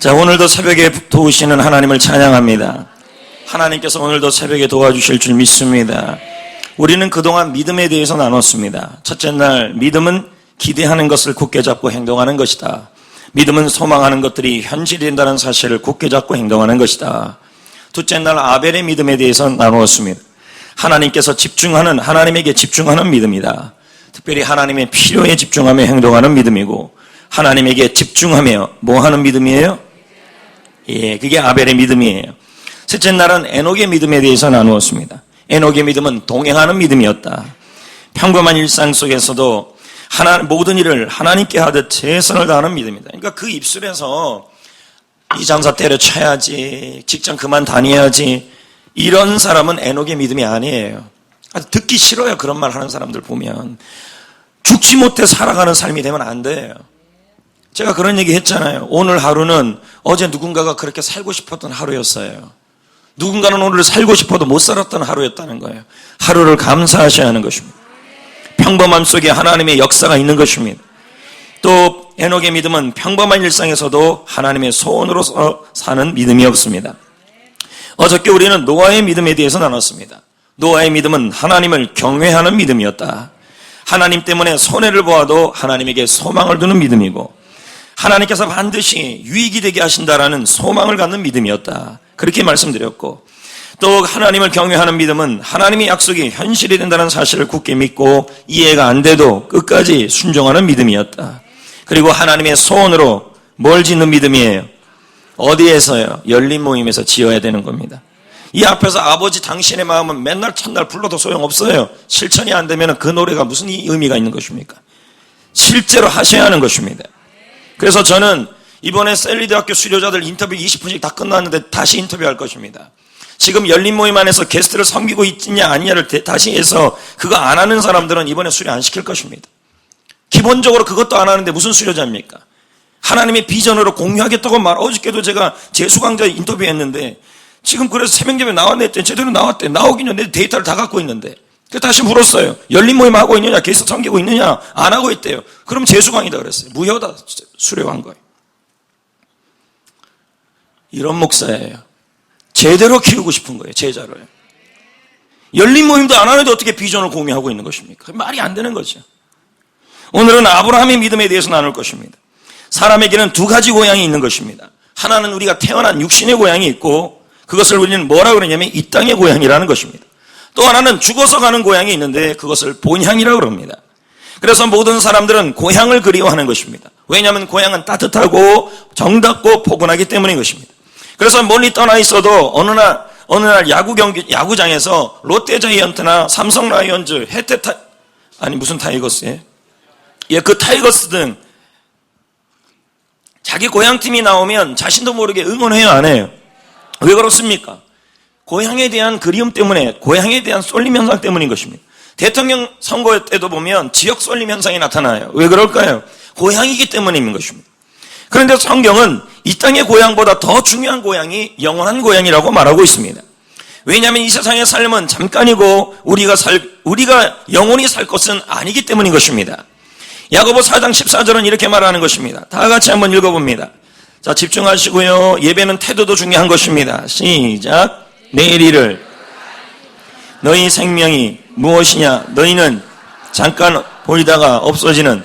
자, 오늘도 새벽에 도우시는 하나님을 찬양합니다. 하나님께서 오늘도 새벽에 도와주실 줄 믿습니다. 우리는 그동안 믿음에 대해서 나눴습니다. 첫째 날, 믿음은 기대하는 것을 굳게 잡고 행동하는 것이다. 믿음은 소망하는 것들이 현실이 된다는 사실을 굳게 잡고 행동하는 것이다. 둘째 날, 아벨의 믿음에 대해서 나누었습니다. 하나님에게 집중하는 믿음이다. 특별히 하나님의 필요에 집중하며 행동하는 믿음이고, 하나님에게 집중하며 뭐 하는 믿음이에요? 그게 아벨의 믿음이에요. 셋째 날은 에녹의 믿음에 대해서 나누었습니다. 에녹의 믿음은 동행하는 믿음이었다. 평범한 일상 속에서도 모든 일을 하나님께 하듯 최선을 다하는 믿음이다. 그러니까 그 입술에서 이 장사 때려쳐야지, 직장 그만 다녀야지, 이런 사람은 에녹의 믿음이 아니에요. 듣기 싫어요. 그런 말 하는 사람들 보면. 죽지 못해 살아가는 삶이 되면 안 돼요. 제가 그런 얘기 했잖아요. 오늘 하루는 어제 누군가가 그렇게 살고 싶었던 하루였어요. 누군가는 오늘 살고 싶어도 못 살았던 하루였다는 거예요. 하루를 감사하셔야 하는 것입니다. 평범함 속에 하나님의 역사가 있는 것입니다. 또 에녹의 믿음은 평범한 일상에서도 하나님의 소원으로서 사는 믿음이었습니다. 어저께 우리는 노아의 믿음에 대해서 나눴습니다. 노아의 믿음은 하나님을 경외하는 믿음이었다. 하나님 때문에 손해를 보아도 하나님에게 소망을 두는 믿음이고, 하나님께서 반드시 유익이 되게 하신다라는 소망을 갖는 믿음이었다. 그렇게 말씀드렸고, 또 하나님을 경외하는 믿음은 하나님의 약속이 현실이 된다는 사실을 굳게 믿고 이해가 안 돼도 끝까지 순종하는 믿음이었다. 그리고 하나님의 소원으로 뭘 짓는 믿음이에요? 어디에서요? 열린 모임에서 지어야 되는 겁니다. 이 앞에서 아버지 당신의 마음은 맨날 첫날 불러도 소용없어요. 실천이 안 되면 그 노래가 무슨 의미가 있는 것입니까? 실제로 하셔야 하는 것입니다. 그래서 저는 이번에 셀리대학교 수료자들 인터뷰 20분씩 다 끝났는데 다시 인터뷰할 것입니다. 지금 열린 모임 안에서 게스트를 섬기고 있냐 아니냐를 다시 해서 그거 안 하는 사람들은 이번에 수료 안 시킬 것입니다. 기본적으로 그것도 안 하는데 무슨 수료자입니까? 하나님의 비전으로 공유하겠다고 어저께도 제가 재수강자 인터뷰했는데, 지금 그래서 새벽예배 나왔네 했더니 제대로 나왔대. 나오긴 했는데 데이터를 다 갖고 있는데. 그래서 다시 물었어요. 열린 모임 하고 있느냐, 게스트 섬기고 있느냐, 안 하고 있대요. 그럼 재수강이다 그랬어요. 무효다, 수료한 거예요. 이런 목사예요. 제대로 키우고 싶은 거예요, 제자로요. 열린 모임도 안 하는데 어떻게 비전을 공유하고 있는 것입니까? 말이 안 되는 거죠. 오늘은 아브라함의 믿음에 대해서 나눌 것입니다. 사람에게는 두 가지 고향이 있는 것입니다. 하나는 우리가 태어난 육신의 고향이 있고, 그것을 우리는 뭐라고 그러냐면 이 땅의 고향이라는 것입니다. 또 하나는 죽어서 가는 고향이 있는데 그것을 본향이라고 그럽니다. 그래서 모든 사람들은 고향을 그리워하는 것입니다. 왜냐하면 고향은 따뜻하고 정답고 포근하기 때문인 것입니다. 그래서 멀리 떠나 있어도 어느 날 야구장에서 롯데자이언트나 삼성라이온즈, 무슨 타이거스예요? 그 타이거스 등 자기 고향팀이 나오면 자신도 모르게 응원해요, 안 해요? 왜 그렇습니까? 고향에 대한 그리움 때문에, 고향에 대한 쏠림 현상 때문인 것입니다. 대통령 선거 때도 보면 지역 쏠림 현상이 나타나요. 왜 그럴까요? 고향이기 때문인 것입니다. 그런데 성경은 이 땅의 고향보다 더 중요한 고향이 영원한 고향이라고 말하고 있습니다. 왜냐하면 이 세상의 삶은 잠깐이고 우리가 영원히 살 것은 아니기 때문인 것입니다. 야고보 4장 14절은 이렇게 말하는 것입니다. 다 같이 한번 읽어봅니다. 자, 집중하시고요. 예배는 태도도 중요한 것입니다. 시작. 내일 일을 너희 생명이 무엇이냐? 너희는 잠깐 보이다가 없어지는.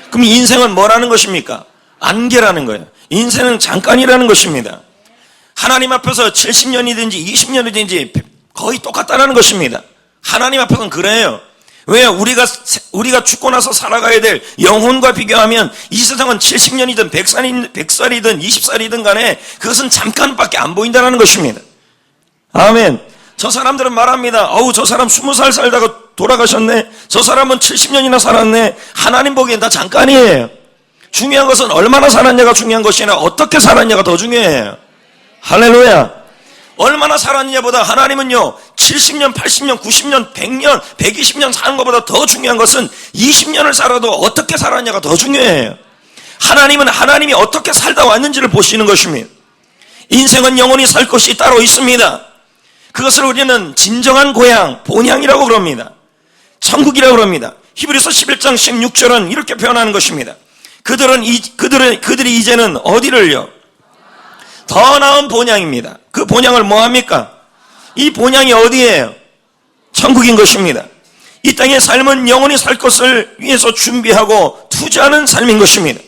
그럼 인생은 뭐라는 것입니까? 안개라는 거예요. 인생은 잠깐이라는 것입니다. 하나님 앞에서 70년이든지 20년이든지 거의 똑같다는 것입니다. 하나님 앞에서는 그래요. 왜? 우리가 죽고 나서 살아가야 될 영혼과 비교하면 이 세상은 70년이든 100살이든 20살이든 간에 그것은 잠깐밖에 안 보인다는 것입니다. 아멘. 저 사람들은 말합니다. 저 사람 20살 살다가 돌아가셨네. 저 사람은 70년이나 살았네. 하나님 보기엔 다 잠깐이에요. 중요한 것은 얼마나 살았냐가 중요한 것이 아니라 어떻게 살았냐가 더 중요해요. 할렐루야. 얼마나 살았느냐보다 하나님은요, 70년, 80년, 90년, 100년, 120년 사는 것보다 더 중요한 것은 20년을 살아도 어떻게 살았냐가 더 중요해요. 하나님은 하나님이 어떻게 살다 왔는지를 보시는 것입니다. 인생은 영원히 살 것이 따로 있습니다. 그것을 우리는 진정한 고향, 본향이라고 그럽니다. 천국이라고 그럽니다. 히브리서 11장 16절은 이렇게 표현하는 것입니다. 그들이 이제는 어디를요? 더 나은 본향입니다. 그 본향을 뭐 합니까? 이 본향이 어디예요? 천국인 것입니다. 이 땅의 삶은 영원히 살 것을 위해서 준비하고 투자하는 삶인 것입니다.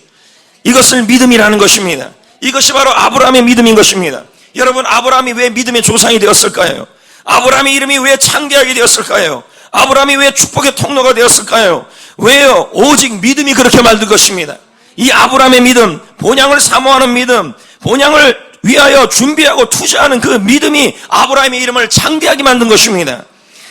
이것을 믿음이라는 것입니다. 이것이 바로 아브라함의 믿음인 것입니다. 여러분, 아브라함이 왜 믿음의 조상이 되었을까요? 아브라함의 이름이 왜 창대하게 되었을까요? 아브라함이 왜 축복의 통로가 되었을까요? 왜요? 오직 믿음이 그렇게 만든 것입니다. 이 아브라함의 믿음, 본향을 사모하는 믿음, 본향을 위하여 준비하고 투자하는 그 믿음이 아브라함의 이름을 창대하게 만든 것입니다.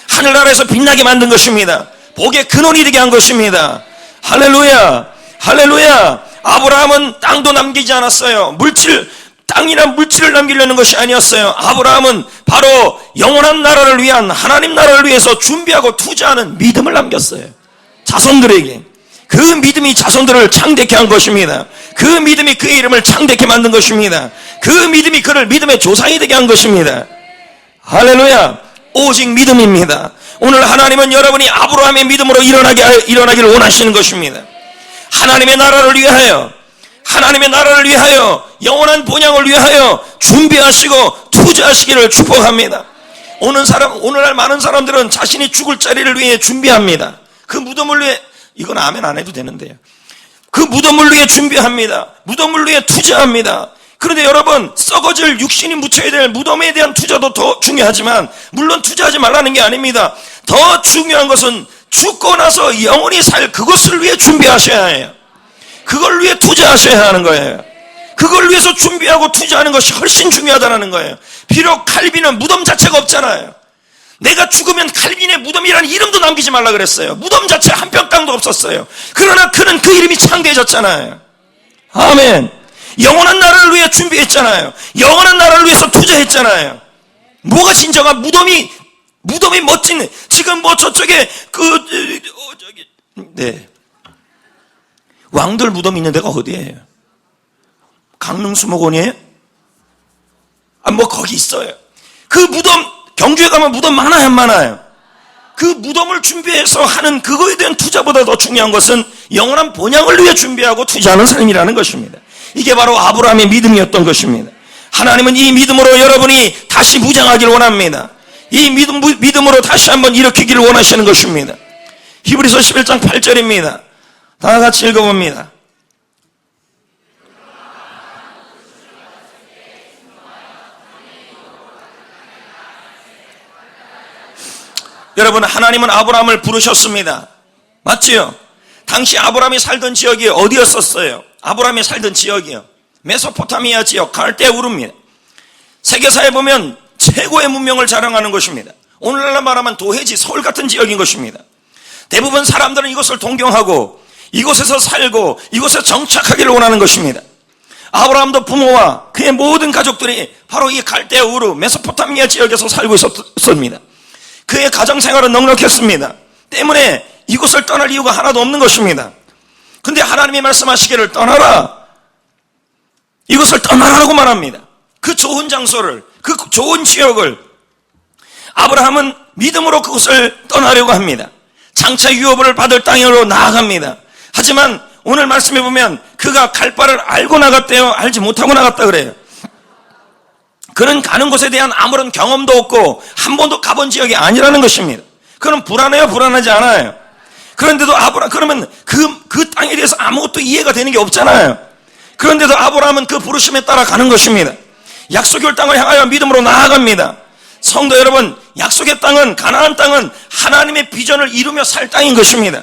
하늘나라에서 빛나게 만든 것입니다. 복의 근원이 되게 한 것입니다. 할렐루야, 할렐루야. 아브라함은 땅도 남기지 않았어요. 땅이나 물질을 남기려는 것이 아니었어요. 아브라함은 바로 영원한 나라를 위한, 하나님 나라를 위해서 준비하고 투자하는 믿음을 남겼어요. 자손들에게. 그 믿음이 자손들을 창대케 한 것입니다. 그 믿음이 그의 이름을 창대케 만든 것입니다. 그 믿음이 그를 믿음의 조상이 되게 한 것입니다. 할렐루야. 오직 믿음입니다. 오늘 하나님은 여러분이 아브라함의 믿음으로 일어나기를 원하시는 것입니다. 하나님의 나라를 위하여, 하나님의 나라를 위하여, 영원한 본향을 위하여 준비하시고 투자하시기를 축복합니다. 오늘날 많은 사람들은 자신이 죽을 자리를 위해 준비합니다. 그 무덤을 위해, 이건 아멘 안 해도 되는데요. 그 무덤을 위해 준비합니다. 무덤을 위해 투자합니다. 그런데 여러분, 썩어질 육신이 묻혀야 될 무덤에 대한 투자도 더 중요하지만, 물론 투자하지 말라는 게 아닙니다. 더 중요한 것은 죽고 나서 영원히 살 그것을 위해 준비하셔야 해요. 그걸 위해 투자하셔야 하는 거예요. 그걸 위해서 준비하고 투자하는 것이 훨씬 중요하다는 거예요. 비록 칼빈은 무덤 자체가 없잖아요. 내가 죽으면 칼빈의 무덤이라는 이름도 남기지 말라 그랬어요. 무덤 자체 한 평 땅도 없었어요. 그러나 그는 그 이름이 창대해졌잖아요. 아멘. 영원한 나라를 위해 준비했잖아요. 영원한 나라를 위해서 투자했잖아요. 뭐가 진정한 무덤이 멋진, 지금 뭐 저쪽에 왕들 무덤 있는 데가 어디예요? 강릉수목원이에요? 뭐 거기 있어요. 그 무덤, 경주에 가면 무덤 많아요, 안 많아요? 그 무덤을 준비해서 하는 그거에 대한 투자보다 더 중요한 것은 영원한 본향을 위해 준비하고 투자하는 삶이라는 것입니다. 이게 바로 아브라함의 믿음이었던 것입니다. 하나님은 이 믿음으로 여러분이 다시 무장하기를 원합니다. 이 믿음으로 다시 한번 일으키기를 원하시는 것입니다. 히브리서 11장 8절입니다. 다 같이 읽어봅니다. 여러분, 하나님은 아브라함을 부르셨습니다. 맞지요? 당시 아브라함이 살던 지역이 어디였었어요? 아브라함이 살던 지역이요, 메소포타미아 지역 갈대아 우르입니다. 세계사에 보면 최고의 문명을 자랑하는 것입니다. 오늘날로 말하면 도해지, 서울 같은 지역인 것입니다. 대부분 사람들은 이곳을 동경하고 이곳에서 살고 이곳에 정착하기를 원하는 것입니다. 아브라함도 부모와 그의 모든 가족들이 바로 이 갈대아 우르 메소포타미아 지역에서 살고 있었습니다. 그의 가정생활은 넉넉했습니다. 때문에 이곳을 떠날 이유가 하나도 없는 것입니다. 근데 하나님이 말씀하시기를 떠나라, 이것을 떠나라고 말합니다. 그 좋은 장소를, 그 좋은 지역을 아브라함은 믿음으로 그곳을 떠나려고 합니다. 장차 유업을 받을 땅으로 나아갑니다. 하지만 오늘 말씀해 보면 그가 갈 바를 알고 나갔대요, 알지 못하고 나갔다 그래요. 그는 가는 곳에 대한 아무런 경험도 없고 한 번도 가본 지역이 아니라는 것입니다. 그는 불안해요, 불안하지 않아요? 그런데도 그러면 그 땅에 대해서 아무것도 이해가 되는 게 없잖아요. 그런데도 아브라함은 그 부르심에 따라 가는 것입니다. 약속의 땅을 향하여 믿음으로 나아갑니다. 성도 여러분, 약속의 땅은, 가나안 땅은 하나님의 비전을 이루며 살 땅인 것입니다.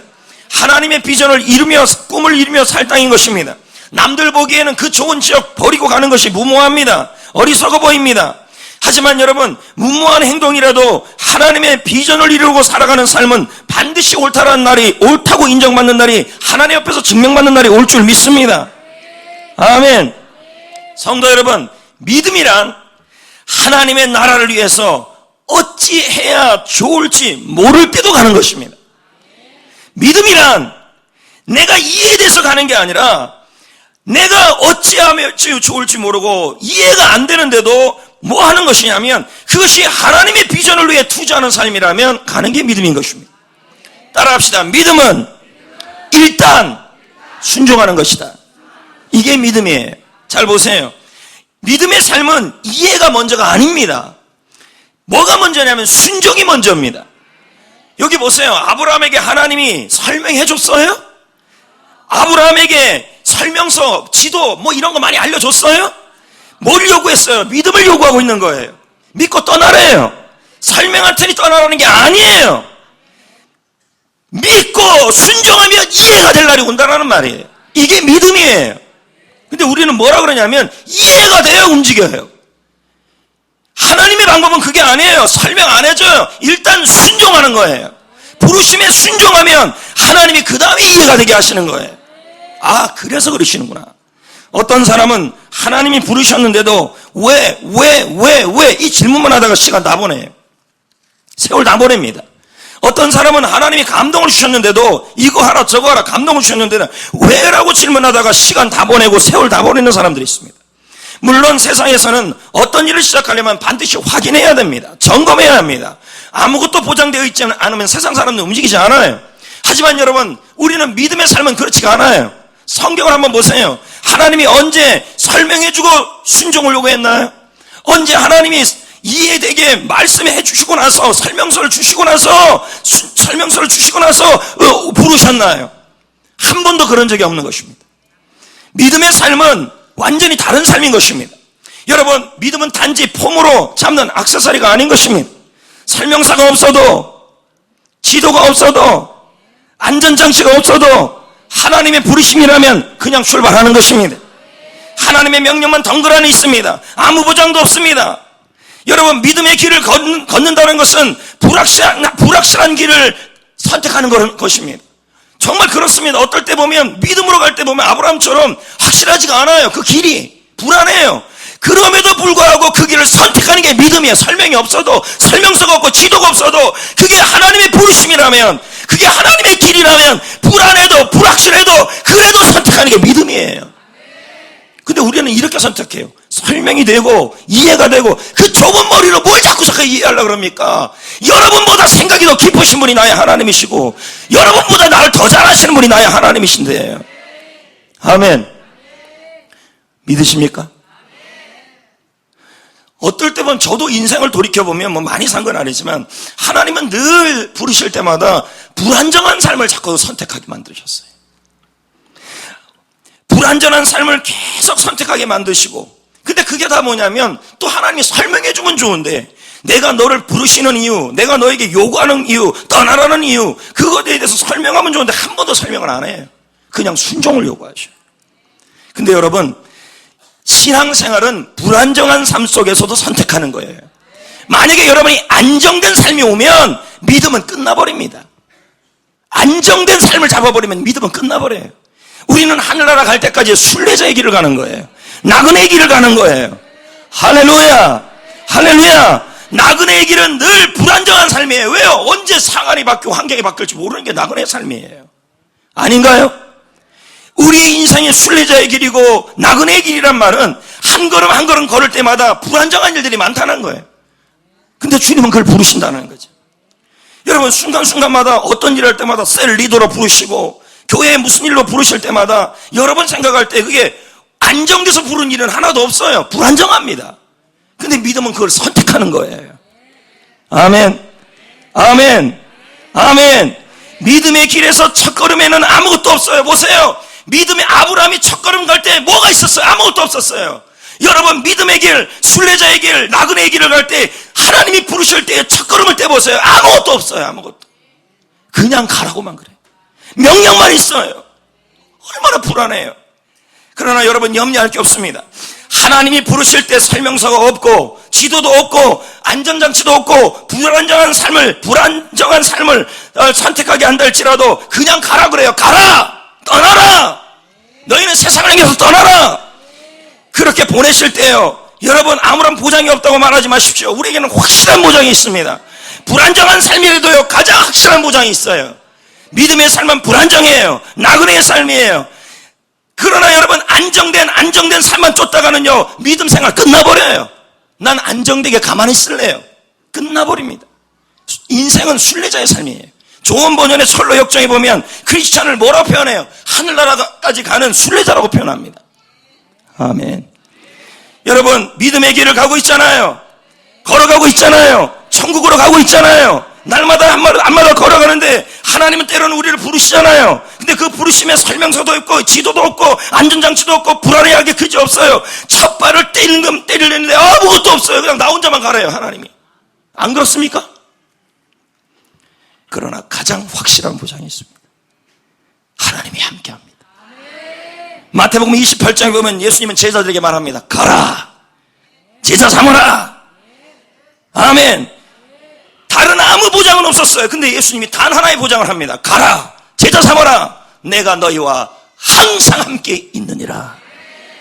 하나님의 비전을 이루며, 꿈을 이루며 살 땅인 것입니다. 남들 보기에는 그 좋은 지역 버리고 가는 것이 무모합니다. 어리석어 보입니다. 하지만 여러분, 무모한 행동이라도 하나님의 비전을 이루고 살아가는 삶은 반드시 옳다라는 날이, 옳다고 인정받는 날이, 하나님 앞에서 증명받는 날이 올 줄 믿습니다. 아멘. 성도 여러분, 믿음이란 하나님의 나라를 위해서 어찌해야 좋을지 모를 때도 가는 것입니다. 믿음이란 내가 이해돼서 가는 게 아니라 내가 어찌하면 좋을지 모르고 이해가 안 되는데도 뭐 하는 것이냐면 그것이 하나님의 비전을 위해 투자하는 삶이라면 가는 게 믿음인 것입니다. 따라합시다. 믿음은 일단 순종하는 것이다. 이게 믿음이에요. 잘 보세요. 믿음의 삶은 이해가 먼저가 아닙니다. 뭐가 먼저냐면 순종이 먼저입니다. 여기 보세요. 아브라함에게 하나님이 설명해 줬어요? 아브라함에게 설명서, 지도 뭐 이런 거 많이 알려줬어요? 뭘 요구했어요? 믿음을 요구하고 있는 거예요. 믿고 떠나래요. 설명할 테니 떠나라는 게 아니에요. 믿고 순종하면 이해가 될 날이 온다는 말이에요. 이게 믿음이에요. 근데 우리는 뭐라 그러냐면 이해가 돼야 움직여요. 하나님의 방법은 그게 아니에요. 설명 안 해줘요. 일단 순종하는 거예요. 부르심에 순종하면 하나님이 그 다음에 이해가 되게 하시는 거예요. 아, 그래서 그러시는구나. 어떤 사람은 하나님이 부르셨는데도 왜 이 질문만 하다가 시간 다 보내요. 세월 다 보냅니다. 어떤 사람은 하나님이 감동을 주셨는데도 이거 하라 저거 하라 감동을 주셨는데도 왜라고 질문하다가 시간 다 보내고 세월 다 보내는 사람들이 있습니다. 물론 세상에서는 어떤 일을 시작하려면 반드시 확인해야 됩니다. 점검해야 합니다. 아무것도 보장되어 있지 않으면 세상 사람들 움직이지 않아요. 하지만 여러분, 우리는 믿음의 삶은 그렇지가 않아요. 성경을 한번 보세요. 하나님이 언제 설명해주고 순종을 요구했나요? 언제 하나님이 이해되게 말씀해 주시고 나서 설명서를 주시고 나서 부르셨나요? 한 번도 그런 적이 없는 것입니다. 믿음의 삶은 완전히 다른 삶인 것입니다. 여러분, 믿음은 단지 폼으로 잡는 액세서리가 아닌 것입니다. 설명서가 없어도, 지도가 없어도, 안전장치가 없어도 하나님의 부르심이라면 그냥 출발하는 것입니다. 하나님의 명령만 덩그러니 있습니다. 아무 보장도 없습니다. 여러분, 믿음의 길을 걷는다는 것은 불확실한 길을 선택하는 것입니다. 정말 그렇습니다. 어떨 때 보면 믿음으로 갈 때 보면 아브라함처럼 확실하지가 않아요. 그 길이 불안해요. 그럼에도 불구하고 그 길을 선택하는 게 믿음이에요. 설명이 없어도, 설명서가 없고 지도가 없어도 그게 하나님의 부르심이라면, 그게 하나님의 길이라면 불안해도 불확실해도 그래도 선택하는 게 믿음이에요. 근데 우리는 이렇게 선택해요. 설명이 되고 이해가 되고 그 좁은 머리로 뭘 자꾸 이해하려고 그럽니까? 여러분보다 생각이 더 깊으신 분이 나의 하나님이시고 여러분보다 나를 더 잘하시는 분이 나의 하나님이신데. 아멘. 믿으십니까? 어떨 때 보면 저도 인생을 돌이켜보면 뭐 많이 산 건 아니지만 하나님은 늘 부르실 때마다 불안정한 삶을 자꾸 선택하게 만드셨어요. 불안전한 삶을 계속 선택하게 만드시고, 근데 그게 다 뭐냐면 또 하나님이 설명해 주면 좋은데 내가 너를 부르시는 이유, 내가 너에게 요구하는 이유, 떠나라는 이유, 그것에 대해서 설명하면 좋은데 한 번도 설명을 안 해요. 그냥 순종을 요구하셔요. 근데 여러분, 신앙생활은 불안정한 삶 속에서도 선택하는 거예요. 만약에 여러분이 안정된 삶이 오면 믿음은 끝나버립니다. 안정된 삶을 잡아버리면 믿음은 끝나버려요. 우리는 하늘나라 갈 때까지 순례자의 길을 가는 거예요. 나그네의 길을 가는 거예요. 할렐루야, 할렐루야. 나그네의 길은 늘 불안정한 삶이에요. 왜요? 언제 상황이 바뀌고 환경이 바뀔지 모르는 게 나그네의 삶이에요. 아닌가요? 우리 인생의 순례자의 길이고 나그네의 길이란 말은 한 걸음 한 걸음 걸을 때마다 불안정한 일들이 많다는 거예요. 근데 주님은 그걸 부르신다는 거죠. 여러분, 순간순간마다 어떤 일을 할 때마다 셀 리더로 부르시고 교회에 무슨 일로 부르실 때마다 여러분 생각할 때 그게 안정돼서 부르는 일은 하나도 없어요. 불안정합니다. 근데 믿음은 그걸 선택하는 거예요. 아멘, 아멘, 아멘. 믿음의 길에서 첫걸음에는 아무것도 없어요. 보세요. 믿음의 아브라함이 첫걸음 갈 때 뭐가 있었어요? 아무것도 없었어요. 여러분, 믿음의 길, 순례자의 길, 나그네의 길을 갈 때 하나님이 부르실 때 첫걸음을 떼보세요. 아무것도 없어요. 아무것도. 그냥 가라고만 그래요. 명령만 있어요. 얼마나 불안해요. 그러나 여러분, 염려할 게 없습니다. 하나님이 부르실 때 설명서가 없고 지도도 없고 안전장치도 없고 불안정한 삶을 선택하게 한다 할지라도 그냥 가라 그래요. 가라! 떠나라! 너희는 세상을 향해서 떠나라! 그렇게 보내실 때요, 여러분, 아무런 보장이 없다고 말하지 마십시오. 우리에게는 확실한 보장이 있습니다. 불안정한 삶이라도요, 가장 확실한 보장이 있어요. 믿음의 삶은 불안정해요. 나그네의 삶이에요. 그러나 여러분, 안정된 삶만 쫓다가는요, 믿음 생활 끝나버려요. 난 안정되게 가만히 있을래요. 끝나버립니다. 인생은 순례자의 삶이에요. 좋은 번연의 철로 역정에 보면 크리스찬을 뭐라고 표현해요? 하늘나라까지 가는 순례자라고 표현합니다. 아멘. 여러분, 믿음의 길을 가고 있잖아요. 걸어가고 있잖아요. 천국으로 가고 있잖아요. 날마다 한마다 걸어가는데 하나님은 때로는 우리를 부르시잖아요. 근데 그 부르심에 설명서도 없고 지도도 없고 안전장치도 없고 불안해하게 그지 없어요. 첫 발을 때리려는데 아무것도 없어요. 그냥 나 혼자만 가래요, 하나님이. 안 그렇습니까? 그러나 가장 확실한 보장이 있습니다. 하나님이 함께합니다. 마태복음 28장에 보면 예수님은 제자들에게 말합니다. 가라, 제자 삼아라. 아멘. 다른 아무 보장은 없었어요. 근데 예수님이 단 하나의 보장을 합니다. 가라, 제자 삼아라. 내가 너희와 항상 함께 있느니라.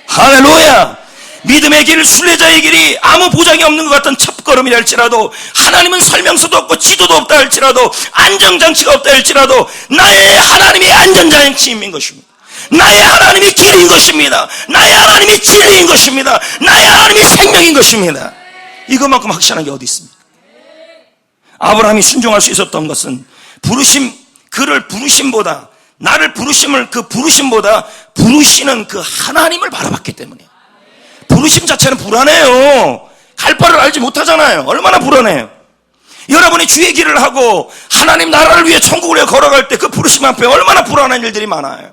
할렐루야. 믿음의 길, 순례자의 길이 아무 보장이 없는 것 같은 첫걸음이라 할지라도, 하나님은 설명서도 없고 지도도 없다 할지라도, 안정장치가 없다 할지라도 나의 하나님이 안전장치인 것입니다. 나의 하나님이 길인 것입니다. 나의 하나님이 진리인 것입니다. 나의 하나님이 생명인 것입니다. 이것만큼 확실한 게 어디 있습니까? 아브라함이 순종할 수 있었던 것은 그를 부르심보다, 나를 부르심보다 부르시는 그 하나님을 바라봤기 때문이에요. 부르심 자체는 불안해요. 갈 바를 알지 못하잖아요. 얼마나 불안해요. 여러분이 주의 길을 하고 하나님 나라를 위해 천국을 위해 걸어갈 때 그 부르심 앞에 얼마나 불안한 일들이 많아요.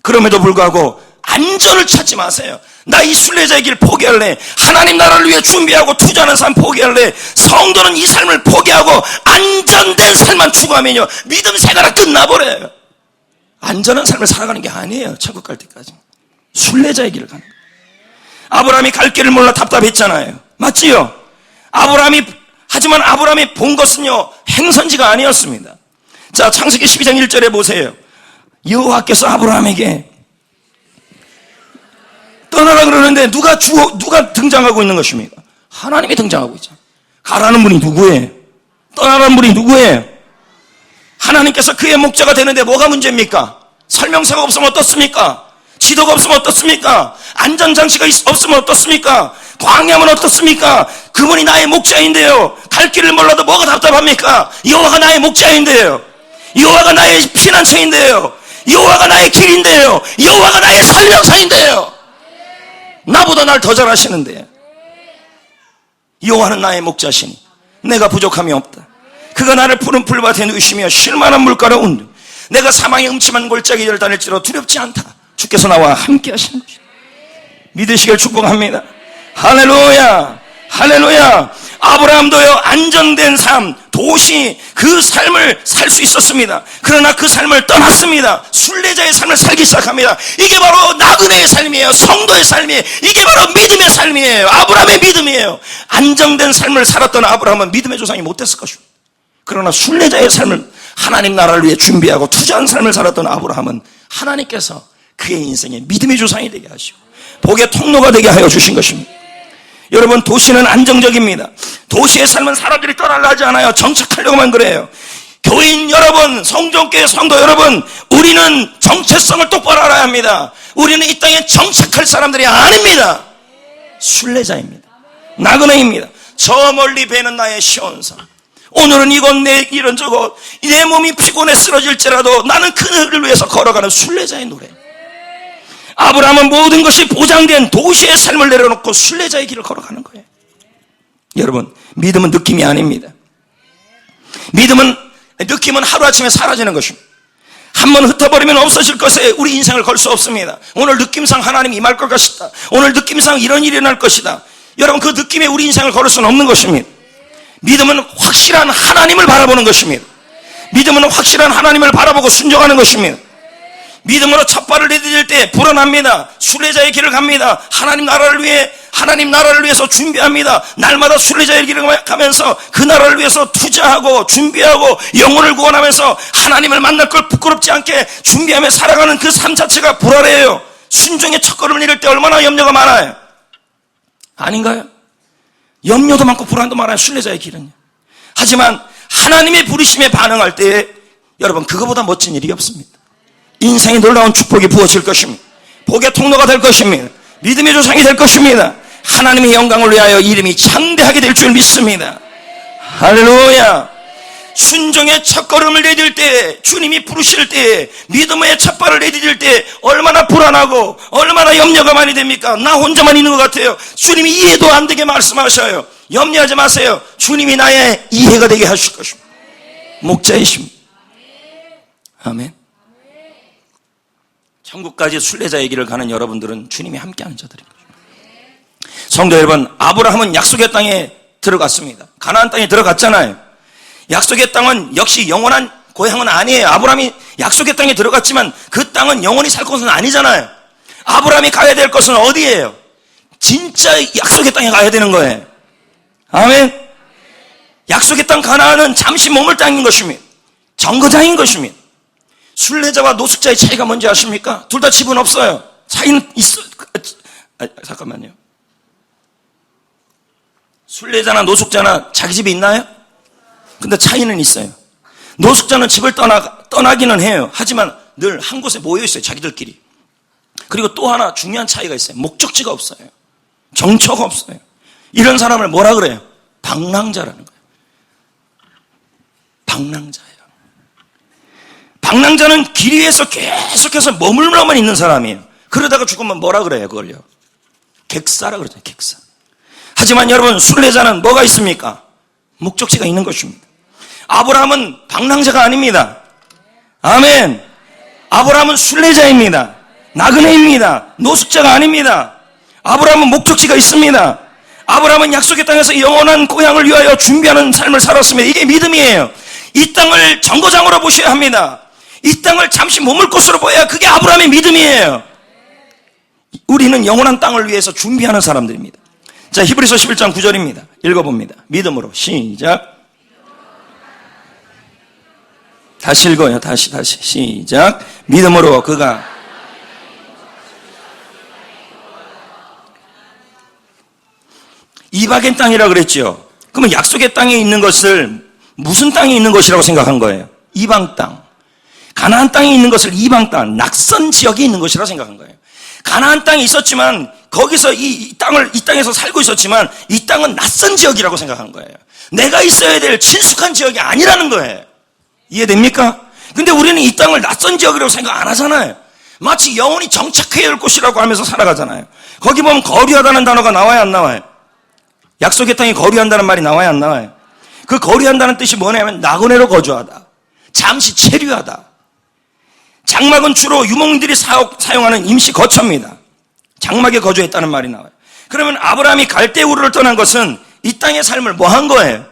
그럼에도 불구하고 안전을 찾지 마세요. 나 이 순례자의 길 포기할래. 하나님 나라를 위해 준비하고 투자하는 삶 포기할래. 성도는 이 삶을 포기하고 안전된 삶만 추구하면요, 믿음 생활은 끝나버려요. 안전한 삶을 살아가는 게 아니에요. 천국 갈 때까지. 순례자의 길을 가는 거예요. 아브라함이 갈 길을 몰라 답답했잖아요. 맞지요? 하지만 아브라함이 본 것은요, 행선지가 아니었습니다. 자, 창세기 12장 1절에 보세요. 여호와께서 아브라함에게 떠나라 그러는데 누가 등장하고 있는 것입니까? 하나님이 등장하고 있잖아요. 가라는 분이 누구예요? 떠나라는 분이 누구예요? 하나님께서 그의 목자가 되는데 뭐가 문제입니까? 설명서가 없으면 어떻습니까? 지도가 없으면 어떻습니까? 안전장치가 없으면 어떻습니까? 광야면 어떻습니까? 그분이 나의 목자인데요. 갈 길을 몰라도 뭐가 답답합니까? 여호와가 나의 목자인데요. 여호와가 나의 피난처인데요. 여호와가 나의 길인데요. 여호와가 나의 설명서인데요. 나보다 날 더 잘 아시는데요. 여호와는 나의 목자시니 내가 부족함이 없다. 그가 나를 푸른 풀밭에 누이시며 쉴만한 물가로 온다. 내가 사망의 음침한 골짜기를 다닐지라도 두렵지 않다. 주께서 나와 함께 하시는 것이다. 믿으시길 축복합니다. 할렐루야, 할렐루야. 아브라함도요, 안정된 삶, 도시, 그 삶을 살 수 있었습니다. 그러나 그 삶을 떠났습니다. 순례자의 삶을 살기 시작합니다. 이게 바로 나그네의 삶이에요. 성도의 삶이에요. 이게 바로 믿음의 삶이에요. 아브라함의 믿음이에요. 안정된 삶을 살았던 아브라함은 믿음의 조상이 못됐을 것입니다. 그러나 순례자의 삶을, 하나님 나라를 위해 준비하고 투자한 삶을 살았던 아브라함은 하나님께서 그의 인생에 믿음의 조상이 되게 하시고 복의 통로가 되게 하여 주신 것입니다. 여러분, 도시는 안정적입니다. 도시의 삶은 사람들이 떠나려 하지 않아요. 정착하려고만 그래요. 교인 여러분, 성전교회 성도 여러분, 우리는 정체성을 똑바로 알아야 합니다. 우리는 이 땅에 정착할 사람들이 아닙니다. 순례자입니다. 나그네입니다. 저 멀리 배는 나의 시온산. 오늘은 이곳, 내 길은 저곳. 내 몸이 피곤해 쓰러질지라도 나는 그늘을 위해서 걸어가는 순례자의 노래. 아브라함은 모든 것이 보장된 도시의 삶을 내려놓고 순례자의 길을 걸어가는 거예요. 여러분, 믿음은 느낌이 아닙니다. 느낌은 하루아침에 사라지는 것입니다. 한번 흩어버리면 없어질 것에 우리 인생을 걸 수 없습니다. 오늘 느낌상 하나님이 임할 것 것이다. 오늘 느낌상 이런 일이 일어날 것이다. 여러분, 그 느낌에 우리 인생을 걸을 수는 없는 것입니다. 믿음은 확실한 하나님을 바라보는 것입니다. 믿음은 확실한 하나님을 바라보고 순종하는 것입니다. 믿음으로 첫 발을 내디딜 때 불안합니다. 순례자의 길을 갑니다. 하나님 나라를 위해서 준비합니다. 날마다 순례자의 길을 가면서 그 나라를 위해서 투자하고 준비하고 영혼을 구원하면서 하나님을 만날 걸 부끄럽지 않게 준비하며 살아가는 그 삶 자체가 불안해요. 순종의 첫걸음을 이룰 때 얼마나 염려가 많아요. 아닌가요? 염려도 많고 불안도 많아요. 순례자의 길은요. 하지만 하나님의 부르심에 반응할 때 여러분, 그거보다 멋진 일이 없습니다. 인생의 놀라운 축복이 부어질 것입니다. 복의 통로가 될 것입니다. 믿음의 조상이 될 것입니다. 하나님의 영광을 위하여 이름이 창대하게 될 줄 믿습니다. 할렐루야. 순종의 첫걸음을 내딜 때, 주님이 부르실 때, 믿음의 첫발을 내디딜 때 얼마나 불안하고 얼마나 염려가 많이 됩니까? 나 혼자만 있는 것 같아요. 주님이 이해도 안 되게 말씀하셔요. 염려하지 마세요. 주님이 나의 이해가 되게 하실 것입니다. 목자이십니다. 아멘. 천국까지 순례자의 길을 가는 여러분들은 주님이 함께하는 자들입니다. 성도 여러분, 아브라함은 약속의 땅에 들어갔습니다. 가나안 땅에 들어갔잖아요. 약속의 땅은 역시 영원한 고향은 아니에요. 아브라함이 약속의 땅에 들어갔지만 그 땅은 영원히 살 곳은 아니잖아요. 아브라함이 가야 될 것은 어디예요? 진짜 약속의 땅에 가야 되는 거예요. 아멘. 약속의 땅 가나안은 잠시 머물 땅인 것입니다. 정거장인 것입니다. 순례자와 노숙자의 차이가 뭔지 아십니까? 둘 다 집은 없어요. 차이는 있어. 잠깐만요. 순례자나 노숙자나 자기 집이 있나요? 근데 차이는 있어요. 노숙자는 집을 떠나기는 해요. 하지만 늘 한 곳에 모여 있어요. 자기들끼리. 그리고 또 하나 중요한 차이가 있어요. 목적지가 없어요. 정처가 없어요. 이런 사람을 뭐라 그래요? 방랑자라는 거예요. 방랑자예요. 방랑자는 길 위에서 계속해서 머물러만 있는 사람이에요. 그러다가 죽으면 뭐라 그래요? 그걸요. 객사라 그러잖아요. 객사. 하지만 여러분, 순례자는 뭐가 있습니까? 목적지가 있는 것입니다. 아브라함은 방랑자가 아닙니다. 아멘. 아브라함은 순례자입니다. 나그네입니다. 노숙자가 아닙니다. 아브라함은 목적지가 있습니다. 아브라함은 약속의 땅에서 영원한 고향을 위하여 준비하는 삶을 살았습니다. 이게 믿음이에요. 이 땅을 정거장으로 보셔야 합니다. 이 땅을 잠시 머물 곳으로 보여야 그게 아브라함의 믿음이에요. 우리는 영원한 땅을 위해서 준비하는 사람들입니다. 자, 히브리서 11장 9절입니다. 읽어봅니다. 믿음으로 시작. 다시 읽어요. 다시 시작. 믿음으로 그가 이방인 땅이라고 그랬죠. 그러면 약속의 땅에 있는 것을 무슨 땅에 있는 것이라고 생각한 거예요? 이방 땅. 가나안 땅에 있는 것을 이방 땅, 낙선 지역에 있는 것이라고 생각한 거예요. 가나안 땅이 있었지만 거기서 이 땅에서 살고 있었지만 이 땅은 낯선 지역이라고 생각한 거예요. 내가 있어야 될 친숙한 지역이 아니라는 거예요. 이해됩니까? 근데 우리는 이 땅을 낯선 지역이라고 생각 안 하잖아요. 마치 영원히 정착해야 할 곳이라고 하면서 살아가잖아요. 거기 보면 거류하다는 단어가 나와요, 안 나와요? 약속의 땅에 거류한다는 말이 나와요, 안 나와요? 그 거류한다는 뜻이 뭐냐면 나그네로 거주하다, 잠시 체류하다. 장막은 주로 유목민들이 사용하는 임시 거처입니다. 장막에 거주했다는 말이 나와요. 그러면 아브라함이 갈대우르를 떠난 것은 이 땅의 삶을 뭐 한 거예요?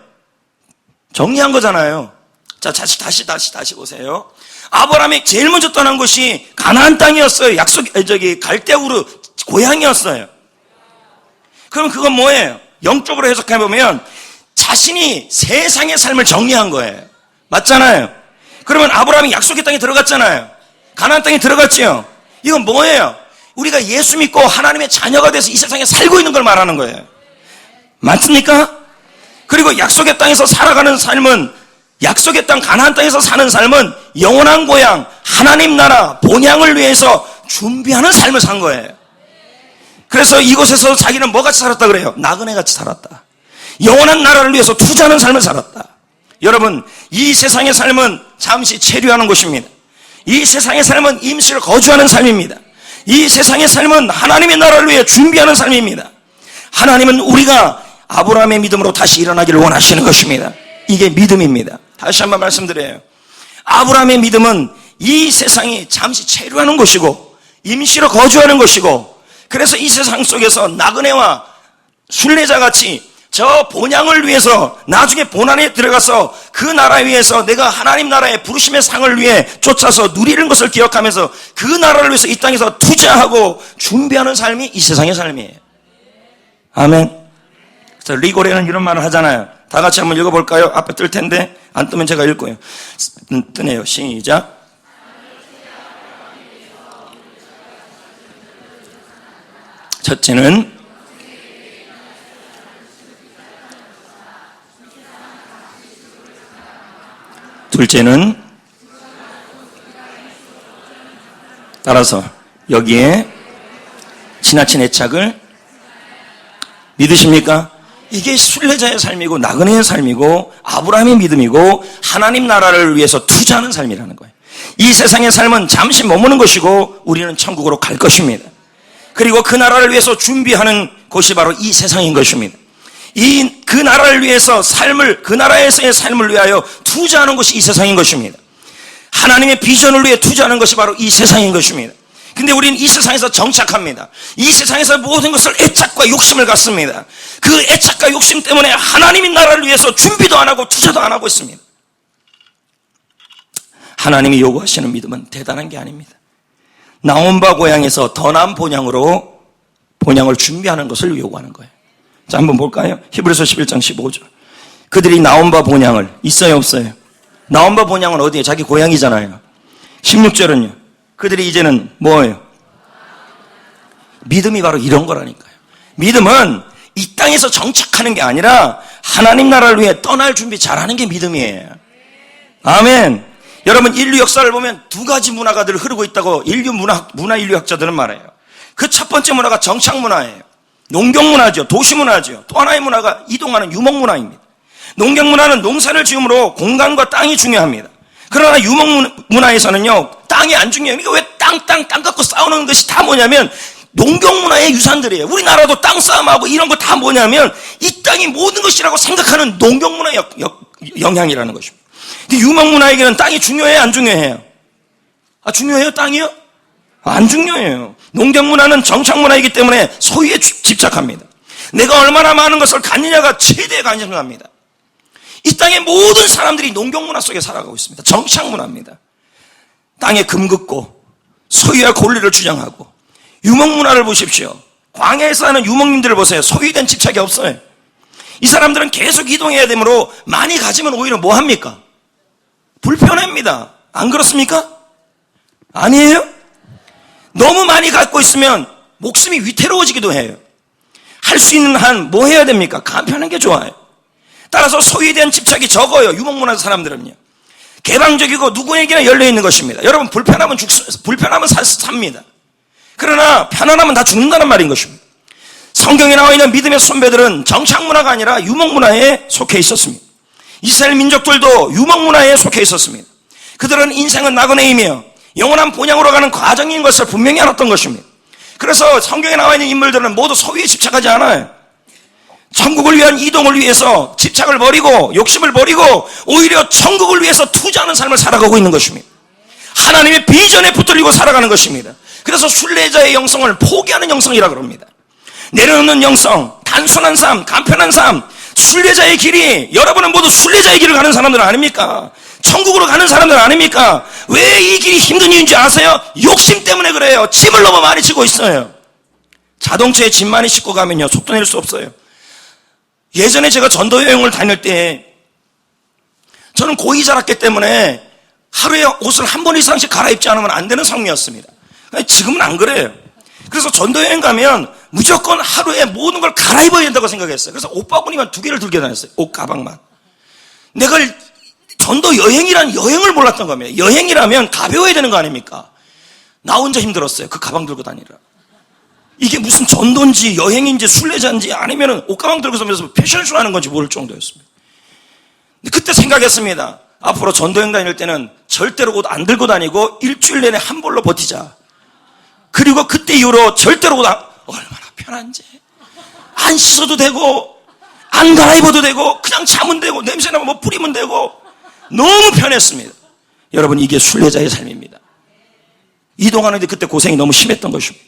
정리한 거잖아요. 자, 다시 보세요. 아브라함이 제일 먼저 떠난 곳이 가나안 땅이었어요. 갈대우르 고향이었어요. 그럼 그건 뭐예요? 영적으로 해석해보면 자신이 세상의 삶을 정리한 거예요. 맞잖아요. 그러면 아브라함이 약속의 땅에 들어갔잖아요. 가나안 땅에 들어갔지요. 이건 뭐예요? 우리가 예수 믿고 하나님의 자녀가 돼서 이 세상에 살고 있는 걸 말하는 거예요. 맞습니까? 그리고 약속의 땅에서 살아가는 삶은, 약속의 땅 가나안 땅에서 사는 삶은 영원한 고향, 하나님 나라, 본향을 위해서 준비하는 삶을 산 거예요. 그래서 이곳에서 자기는 뭐같이 살았다 그래요? 나그네같이 살았다. 영원한 나라를 위해서 투자하는 삶을 살았다. 여러분, 이 세상의 삶은 잠시 체류하는 곳입니다. 이 세상의 삶은 임시로 거주하는 삶입니다. 이 세상의 삶은 하나님의 나라를 위해 준비하는 삶입니다. 하나님은 우리가 아브라함의 믿음으로 다시 일어나기를 원하시는 것입니다. 이게 믿음입니다. 다시 한번 말씀드려요. 아브라함의 믿음은 이 세상이 잠시 체류하는 곳이고 임시로 거주하는 곳이고, 그래서 이 세상 속에서 나그네와 순례자같이 저 본향을 위해서 나중에 본안에 들어가서 그 나라 위에서 내가 하나님 나라의 부르심의 상을 위해 쫓아서 누리는 것을 기억하면서 그 나라를 위해서 이 땅에서 투자하고 준비하는 삶이 이 세상의 삶이에요. 아멘. 그래서 리고레는 이런 말을 하잖아요. 다 같이 한번 읽어볼까요? 앞에 뜰 텐데 안 뜨면 제가 읽고요. 뜨네요. 시작. 첫째는 둘째는 따라서 여기에 지나친 애착을 믿으십니까? 이게 순례자의 삶이고 나그네의 삶이고 아브라함의 믿음이고 하나님 나라를 위해서 투자하는 삶이라는 거예요. 이 세상의 삶은 잠시 머무는 것이고 우리는 천국으로 갈 것입니다. 그리고 그 나라를 위해서 준비하는 곳이 바로 이 세상인 것입니다. 그 나라를 위해서 그 나라에서의 삶을 위하여 투자하는 것이 이 세상인 것입니다. 하나님의 비전을 위해 투자하는 것이 바로 이 세상인 것입니다. 근데 우리는 이 세상에서 정착합니다. 이 세상에서 모든 것을 애착과 욕심을 갖습니다. 그 애착과 욕심 때문에 하나님의 나라를 위해서 준비도 안 하고 투자도 안 하고 있습니다. 하나님이 요구하시는 믿음은 대단한 게 아닙니다. 나온바 고향에서 더 나은 본향으로 본향을 준비하는 것을 요구하는 거예요. 자, 한번 볼까요? 히브리서 11장 15절. 그들이 나온바 본향을 있어요, 없어요? 나온바 본향은 어디에? 자기 고향이잖아요. 16절은요. 그들이 이제는 뭐예요? 믿음이 바로 이런 거라니까요. 믿음은 이 땅에서 정착하는 게 아니라 하나님 나라를 위해 떠날 준비 잘하는 게 믿음이에요. 아멘. 여러분, 인류 역사를 보면 두 가지 문화가 늘 흐르고 있다고 문화 인류학자들은 말해요. 그 첫 번째 문화가 정착 문화예요. 농경 문화죠. 도시 문화죠. 또 하나의 문화가 이동하는 유목 문화입니다. 농경 문화는 농사를 지음으로 공간과 땅이 중요합니다. 그러나 유목 문화에서는요, 땅이 안 중요해요. 그러니까 왜 땅 갖고 싸우는 것이 다 뭐냐면 농경 문화의 유산들이에요. 우리나라도 땅 싸움하고 이런 거 다 뭐냐면 이 땅이 모든 것이라고 생각하는 농경 문화의 영향이라는 것입니다. 유목 문화에게는 땅이 중요해요, 안 중요해요? 중요해요, 땅이요? 안 중요해요. 농경 문화는 정착 문화이기 때문에 소유에 집착합니다. 내가 얼마나 많은 것을 갖느냐가 최대의 관심사입니다. 이 땅의 모든 사람들이 농경 문화 속에 살아가고 있습니다. 정착 문화입니다. 땅에 금 긋고 소유와 권리를 주장하고 유목 문화를 보십시오. 광야에서 사는 유목님들을 보세요. 소유에 대한 집착이 없어요. 이 사람들은 계속 이동해야 되므로 많이 가지면 오히려 뭐 합니까? 불편합니다. 안 그렇습니까? 아니에요? 너무 많이 갖고 있으면 목숨이 위태로워지기도 해요. 할 수 있는 한 뭐 해야 됩니까? 간편한 게 좋아요. 따라서 소유에 대한 집착이 적어요. 유목문화 사람들은요. 개방적이고 누구에게나 열려있는 것입니다. 여러분, 불편하면 삽니다. 그러나 편안하면 다 죽는다는 말인 것입니다. 성경에 나와 있는 믿음의 선배들은 정착문화가 아니라 유목문화에 속해 있었습니다. 이스라엘 민족들도 유목문화에 속해 있었습니다. 그들은 인생은 나그네이며 영원한 본향으로 가는 과정인 것을 분명히 알았던 것입니다. 그래서 성경에 나와 있는 인물들은 모두 소유에 집착하지 않아요. 천국을 위한 이동을 위해서 집착을 버리고 욕심을 버리고 오히려 천국을 위해서 투자하는 삶을 살아가고 있는 것입니다. 하나님의 비전에 붙들리고 살아가는 것입니다. 그래서 순례자의 영성을 포기하는 영성이라고 합니다. 내려놓는 영성, 단순한 삶, 간편한 삶, 순례자의 길이, 여러분은 모두 순례자의 길을 가는 사람들 아닙니까? 천국으로 가는 사람들 아닙니까? 왜 이 길이 힘든 이유인지 아세요? 욕심 때문에 그래요. 짐을 너무 많이 지고 있어요. 자동차에 짐 많이 싣고 가면요, 속도 낼 수 없어요. 예전에 제가 전도 여행을 다닐 때 저는 고이 자랐기 때문에 하루에 옷을 한 번 이상씩 갈아입지 않으면 안 되는 성미였습니다. 지금은 안 그래요. 그래서 전도 여행 가면 무조건 하루에 모든 걸 갈아입어야 된다고 생각했어요. 그래서 옷바구니만 2개를 들고 다녔어요. 옷 가방만. 내가 전도 여행이란 여행을 몰랐던 겁니다. 여행이라면 가벼워야 되는 거 아닙니까? 나 혼자 힘들었어요. 그 가방 들고 다니라. 이게 무슨 전도인지 여행인지 순례자인지 아니면 옷가방 들고 서면서 패션쇼 하는 건지 모를 정도였습니다. 근데 그때 생각했습니다. 앞으로 전도여행 다닐 때는 절대로 옷 안 들고 다니고 일주일 내내 한 벌로 버티자. 그리고 그때 이후로 절대로 옷 얼마나 편한지. 안 씻어도 되고 안 갈아입어도 되고 그냥 자면 되고 냄새나면 뭐 뿌리면 되고 너무 편했습니다. 여러분, 이게 순례자의 삶입니다. 이동하는데 그때 고생이 너무 심했던 것입니다.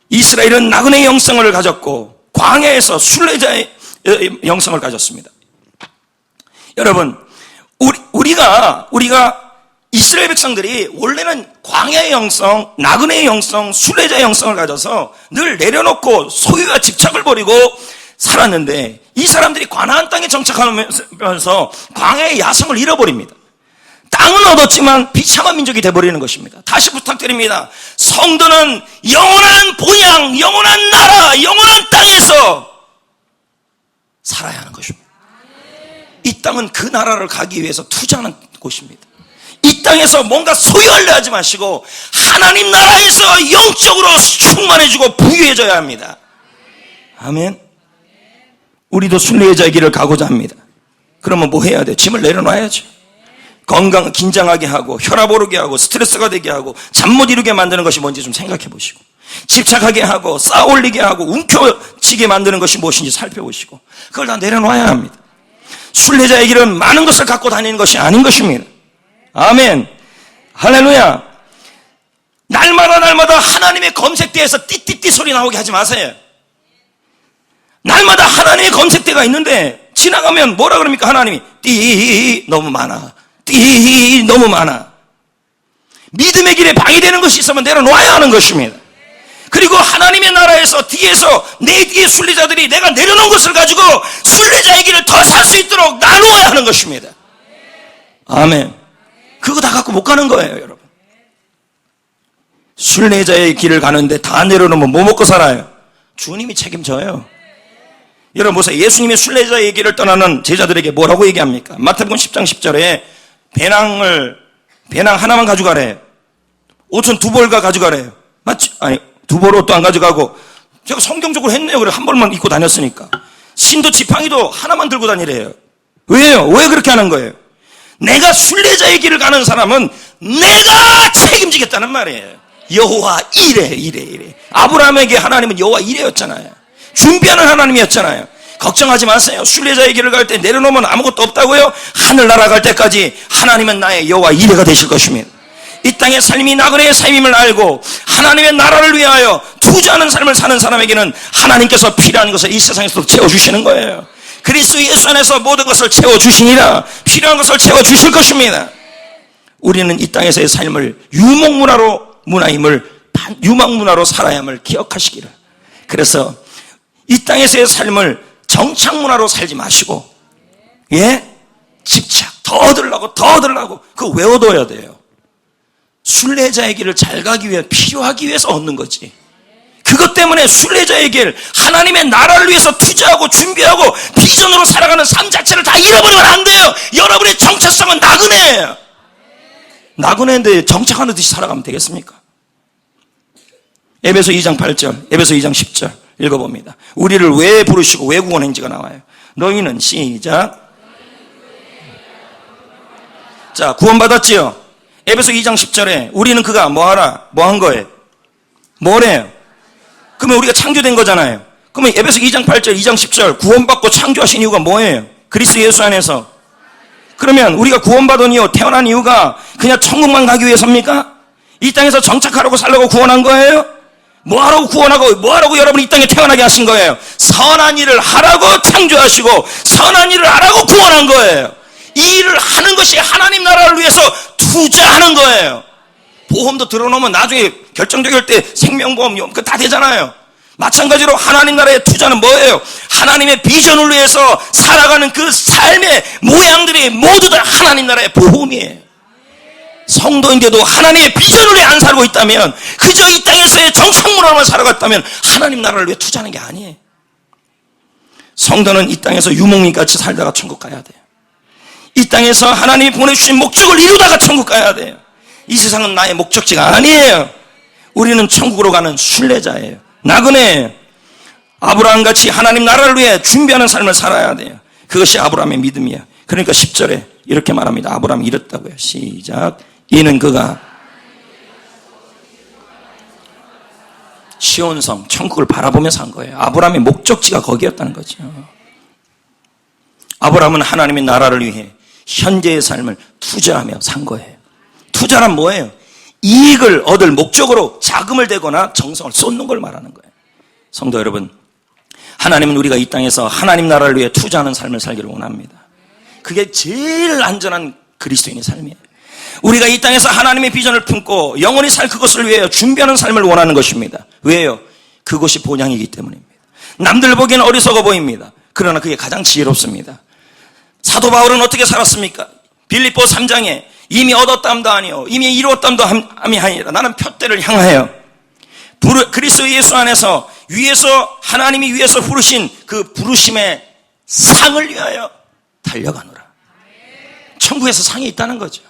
이스라엘은 나그네의 영성을 가졌고 광야에서 순례자의 영성을 가졌습니다. 여러분, 우리가 이스라엘 백성들이 원래는 광야의 영성, 나그네의 영성, 순례자의 영성을 가져서 늘 내려놓고 소유와 집착을 버리고 살았는데 이 사람들이 가나안 땅에 정착하면서 광야의 야성을 잃어버립니다. 땅은 얻었지만 비참한 민족이 되어버리는 것입니다. 다시 부탁드립니다. 성도는 영원한 본향, 영원한 나라, 영원한 땅에서 살아야 하는 것입니다. 이 땅은 그 나라를 가기 위해서 투자하는 곳입니다. 이 땅에서 뭔가 소유하려 하지 마시고 하나님 나라에서 영적으로 충만해지고 부유해져야 합니다. 아멘. 우리도 순례자의 길을 가고자 합니다. 그러면 뭐 해야 돼요? 짐을 내려놔야죠. 건강 긴장하게 하고 혈압 오르게 하고 스트레스가 되게 하고 잠 못 이루게 만드는 것이 뭔지 좀 생각해 보시고, 집착하게 하고 쌓아올리게 하고 움켜쥐게 만드는 것이 무엇인지 살펴보시고, 그걸 다 내려놔야 합니다. 순례자의 길은 많은 것을 갖고 다니는 것이 아닌 것입니다. 아멘. 할렐루야. 날마다 하나님의 검색대에서 띠띠띠 소리 나오게 하지 마세요. 날마다 하나님의 검색대가 있는데 지나가면 뭐라 그럽니까? 하나님이 띠 너무 많아, 띠 너무 많아. 믿음의 길에 방해되는 것이 있으면 내려놓아야 하는 것입니다. 그리고 하나님의 나라에서 뒤에서 내 뒤에 순례자들이 내가 내려놓은 것을 가지고 순례자의 길을 더 살 수 있도록 나누어야 하는 것입니다. 아멘. 그거 다 갖고 못 가는 거예요, 여러분. 순례자의 길을 가는데 다 내려놓으면 뭐 먹고 살아요? 주님이 책임져요. 여러분 보세요. 예수님이 순례자의 길을 떠나는 제자들에게 뭐라고 얘기합니까? 마태복음 10장 10절에 배낭 하나만 가져가래요. 옷은 두 벌가 가져가래요. 맞지? 아니, 두 벌 옷도 안 가져가고, 제가 성경적으로 했네요. 그래, 한 벌만 입고 다녔으니까. 신도 지팡이도 하나만 들고 다니래요. 왜요? 왜 그렇게 하는 거예요? 내가 순례자의 길을 가는 사람은 내가 책임지겠다는 말이에요. 여호와 이래. 아브라함에게 하나님은 여호와 이래였잖아요. 준비하는 하나님이었잖아요. 걱정하지 마세요. 순례자의 길을 갈 때 내려놓으면 아무것도 없다고요? 하늘나라 갈 때까지 하나님은 나의 여호와 이래가 되실 것입니다. 이 땅의 삶이 나그네의 삶임을 알고 하나님의 나라를 위하여 투자하는 삶을 사는 사람에게는 하나님께서 필요한 것을 이 세상에서도 채워주시는 거예요. 그리스도 예수 안에서 모든 것을 채워주시니라. 필요한 것을 채워주실 것입니다. 우리는 이 땅에서의 삶을 유목문화로 살아야 함을 기억하시기를. 그래서 이 땅에서의 삶을 정착문화로 살지 마시고, 집착, 더 얻으려고 그거 왜 얻어야 돼요? 순례자의 길을 잘 가기 위해 필요하기 위해서 얻는 거지. 그것 때문에 순례자의 길, 하나님의 나라를 위해서 투자하고 준비하고 비전으로 살아가는 삶 자체를 다 잃어버리면 안 돼요. 여러분의 정체성은 나그네예요. 나그네인데 정착하는 듯이 살아가면 되겠습니까? 에베소 2장 8절, 에베소 2장 10절 읽어봅니다. 우리를 왜 부르시고 왜 구원했는지가 나와요. 너희는 시작. 자, 구원받았지요? 에베소 2장 10절에 우리는 그가 뭐한 거예요? 뭐래요? 그러면 우리가 창조된 거잖아요. 그러면 에베소 2장 8절, 2장 10절 구원받고 창조하신 이유가 뭐예요? 그리스도 예수 안에서. 그러면 우리가 구원받은 이유, 태어난 이유가 그냥 천국만 가기 위해서입니까? 이 땅에서 정착하라고 살라고 구원한 거예요? 뭐하라고 구원하고 뭐하라고 여러분이 이 땅에 태어나게 하신 거예요? 선한 일을 하라고 창조하시고 선한 일을 하라고 구원한 거예요. 이 일을 하는 것이 하나님 나라를 위해서 투자하는 거예요. 보험도 들어놓으면 나중에 결정적일 때 생명보험 그거 다 되잖아요. 마찬가지로 하나님 나라의 투자는 뭐예요? 하나님의 비전을 위해서 살아가는 그 삶의 모양들이 모두 다 하나님 나라의 보험이에요. 성도인데도 하나님의 비전을 위해 안 살고 있다면, 그저 이 땅에서의 정착문화로만 살아갔다면 하나님 나라를 위해 투자하는 게 아니에요. 성도는 이 땅에서 유목민같이 살다가 천국 가야 돼요. 이 땅에서 하나님이 보내주신 목적을 이루다가 천국 가야 돼요. 이 세상은 나의 목적지가 아니에요. 우리는 천국으로 가는 순례자예요. 나그네예요. 아브라함같이 하나님 나라를 위해 준비하는 삶을 살아야 돼요. 그것이 아브라함의 믿음이야. 그러니까 10절에 이렇게 말합니다. 아브라함이 이랬다고요. 시작. 이는 그가 시온성 천국을 바라보면서 한 거예요. 아브라함의 목적지가 거기였다는 거죠. 아브라함은 하나님의 나라를 위해 현재의 삶을 투자하며 산 거예요. 투자란 뭐예요? 이익을 얻을 목적으로 자금을 대거나 정성을 쏟는 걸 말하는 거예요. 성도 여러분, 하나님은 우리가 이 땅에서 하나님 나라를 위해 투자하는 삶을 살기를 원합니다. 그게 제일 안전한 그리스도인의 삶이에요. 우리가 이 땅에서 하나님의 비전을 품고 영원히 살 그것을 위해 준비하는 삶을 원하는 것입니다. 왜요? 그것이 본향이기 때문입니다. 남들 보기에는 어리석어 보입니다. 그러나 그게 가장 지혜롭습니다. 사도 바울은 어떻게 살았습니까? 빌립보 3장에 이미 얻었담도 아니요 이미 이루었담도 함이 아니라 나는 표대를 향하여 그리스도 예수 안에서 하나님이 위에서 부르신 그 부르심의 상을 위하여 달려가노라. 천국에서 상이 있다는 거죠.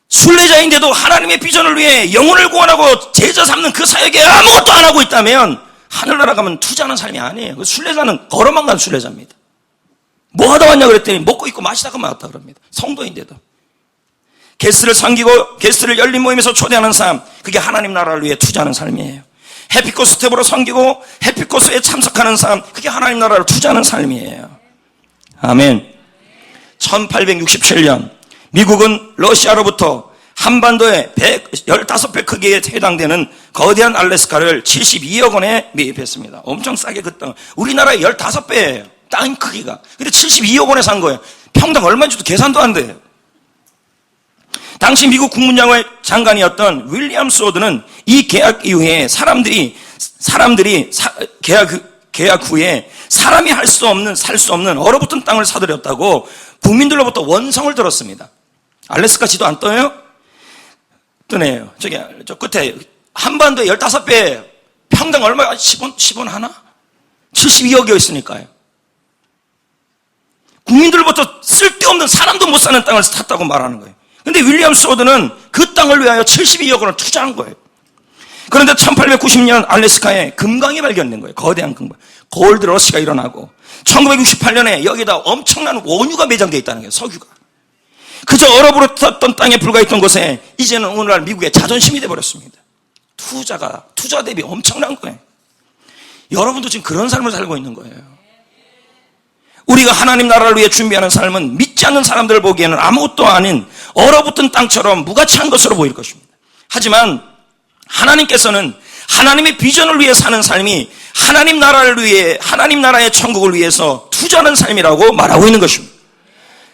순례자인데도 하나님의 비전을 위해 영혼을 구원하고 제자 삼는 그 사역에 아무것도 안 하고 있다면 하늘나라 가면 투자하는 삶이 아니에요. 그 순례자는 걸어만 간 순례자입니다. 뭐 하다 왔냐 그랬더니 먹고 입고 마시다가만 왔다 그럽니다. 성도인데도. 게스트를 섬기고 게스트를 열린 모임에서 초대하는 삶, 그게 하나님 나라를 위해 투자하는 삶이에요. 해피코스 탭으로 섬기고 해피코스에 참석하는 삶, 그게 하나님 나라를 투자하는 삶이에요. 아멘. 1867년 미국은 러시아로부터 한반도에 15배 크기에 해당되는 거대한 알래스카를 72억 원에 매입했습니다. 엄청 싸게 그 땅. 우리나라의 15배예요. 땅 크기가. 근데 72억 원에 산 거예요. 평당 얼마인지도 계산도 안 돼요. 당시 미국 국무장관이었던 윌리엄 소드는 이 계약 이후에 사람들이 계약 후에 사람이 할 수 없는, 살 수 없는 얼어붙은 땅을 사들였다고 국민들로부터 원성을 들었습니다. 알래스카 지도 안 떠요? 뜨네요. 저 끝에 한반도에 15배, 평당 얼마? 10원 하나? 72억이었으니까요. 있으니까요. 국민들로부터 쓸데없는 사람도 못 사는 땅을 샀다고 말하는 거예요. 근데 윌리엄 소드는 그 땅을 위하여 72억 원을 투자한 거예요. 그런데 1890년 알래스카에 금강이 발견된 거예요. 거대한 금강. 골드 러시가 일어나고 1968년에 여기다 엄청난 원유가 매장되어 있다는 거예요. 석유가. 그저 얼어붙었던 땅에 불과했던 곳에 이제는 오늘날 미국의 자존심이 되어버렸습니다. 투자 대비 엄청난 거예요. 여러분도 지금 그런 삶을 살고 있는 거예요. 우리가 하나님 나라를 위해 준비하는 삶은 믿지 않는 사람들을 보기에는 아무것도 아닌 얼어붙은 땅처럼 무가치한 것으로 보일 것입니다. 하지만 하나님께서는 하나님의 비전을 위해 사는 삶이 하나님 나라를 위해, 하나님 나라의 천국을 위해서 투자하는 삶이라고 말하고 있는 것입니다.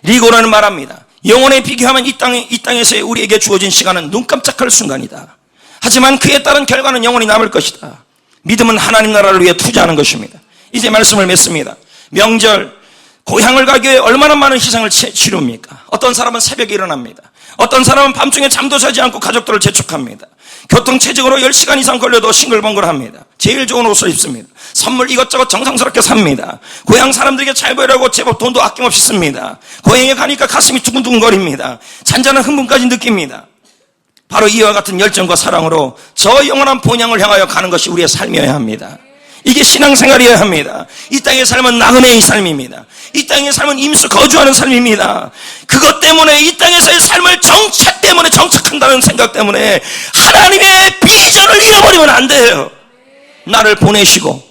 리고라는 말합니다. 영혼에 비교하면 이 땅에서의 우리에게 주어진 시간은 눈 깜짝할 순간이다. 하지만 그에 따른 결과는 영원히 남을 것이다. 믿음은 하나님 나라를 위해 투자하는 것입니다. 이제 말씀을 맺습니다. 명절, 고향을 가기 위해 얼마나 많은 희생을 치릅니까? 어떤 사람은 새벽에 일어납니다. 어떤 사람은 밤중에 잠도 자지 않고 가족들을 재촉합니다. 교통체증으로 10시간 이상 걸려도 싱글벙글합니다. 제일 좋은 옷을 입습니다. 선물 이것저것 정성스럽게 삽니다. 고향 사람들에게 잘 보이려고 제법 돈도 아낌없이 씁니다. 고향에 가니까 가슴이 두근두근거립니다. 잔잔한 흥분까지 느낍니다. 바로 이와 같은 열정과 사랑으로 저 영원한 본향을 향하여 가는 것이 우리의 삶이어야 합니다. 이게 신앙생활이어야 합니다. 이 땅의 삶은 나그네의 삶입니다. 이 땅의 삶은 임수 거주하는 삶입니다. 그것 때문에 이 땅에서의 삶을 정착 때문에 정착한다는 생각 때문에 하나님의 비전을 잃어버리면 안 돼요. 나를 보내시고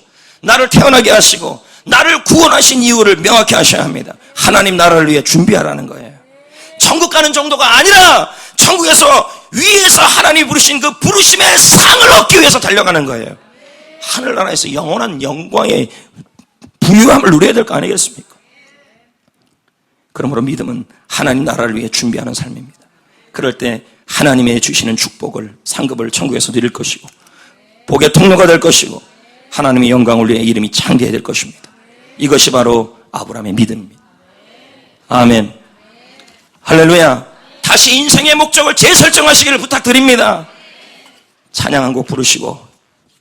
나를 태어나게 하시고 나를 구원하신 이유를 명확히 하셔야 합니다. 하나님 나라를 위해 준비하라는 거예요. 천국 가는 정도가 아니라 천국에서 위에서 하나님이 부르신 그 부르심의 상을 얻기 위해서 달려가는 거예요. 하늘나라에서 영원한 영광의 부유함을 누려야 될 거 아니겠습니까? 그러므로 믿음은 하나님 나라를 위해 준비하는 삶입니다. 그럴 때 하나님의 주시는 축복을, 상급을 천국에서 누릴 것이고 복의 통로가 될 것이고 하나님의 영광을 위해 이름이 창대해야 될 것입니다. 이것이 바로 아브라함의 믿음입니다. 아멘. 할렐루야. 다시 인생의 목적을 재설정하시기를 부탁드립니다. 찬양 한 곡 부르시고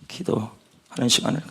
기도하는 시간을